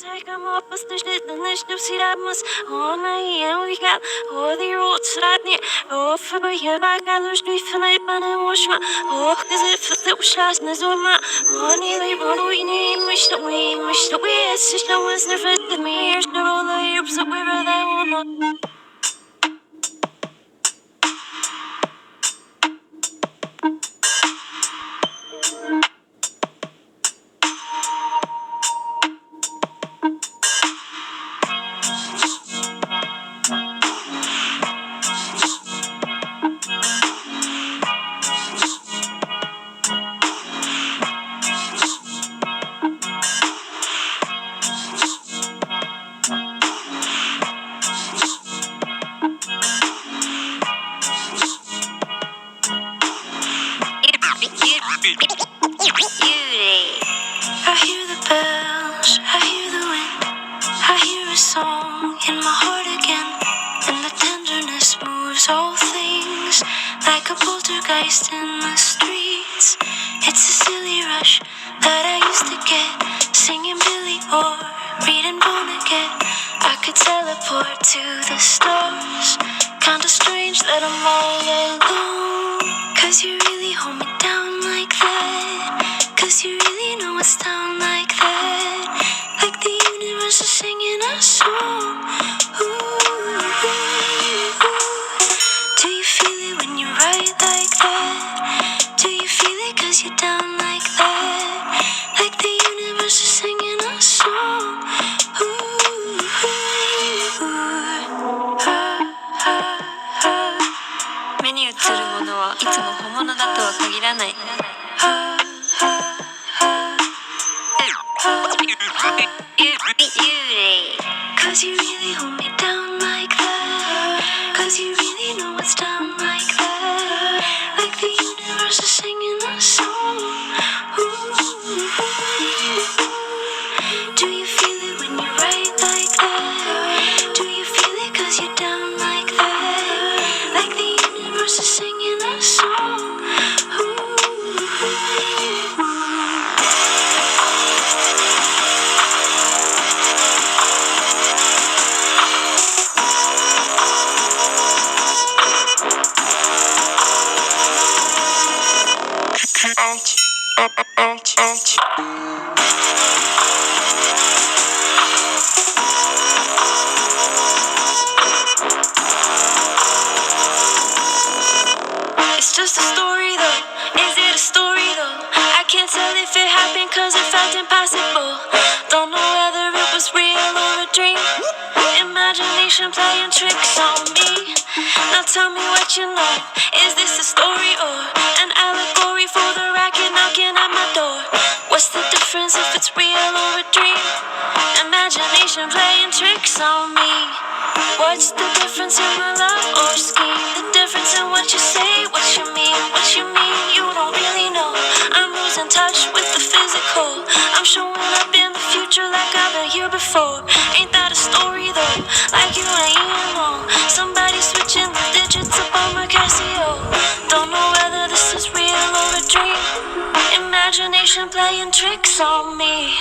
Сайкама пастышнет нынешним сирабмас Она и уикал Оди рот сратни Офаба еба галуш дуйфанай пане мошма Ох, казе фасте ушас назорма Они лейбону и не мышта we It's just no one's never with me Here's no roll of herbs that we're that one I hear the bells, I hear the wind I hear a song in my heart again And the tenderness moves all things Like a poltergeist in the streets It's a silly rush that I used to get Singing Billy or reading Vonnegut I could teleport to the stars Kinda strange that I'm all alone Cause you really hold me down like that Cause you really know it's down like that Like the universe is singing a song Ooh. Do you feel it when you write like that? Do you feel it cause you're down like that? Like the universe is singing a song Ooh. 目に映るものはいつも本物だとは限らないCause you really hold me down like that Cause you really know it's down like that Like the universe is singing a song Ooh. Do you feel it when you write like that? Do you feel it cause you're down like that? Like the universe is singing a song Ooh. It's just a story though, is it a story though? I can't tell if it happened cause it felt impossible Don't know whether it was real or a dream Imagination playing tricks on me Now tell me what you know Is this a story or an allegory for the racket knocking at my door? What's the difference if it's real or a dream? Imagination playing tricks on me What's the difference in my love or scheme? The difference in what you say, what you mean you don't really know I'm losing touch with the physical I'm showing up in the future like I've been here before Ain't that a story though, like you ain't even know Somebody switching the digits up on my Casio Don't know whether this is real or a dream Imagination playing tricks on me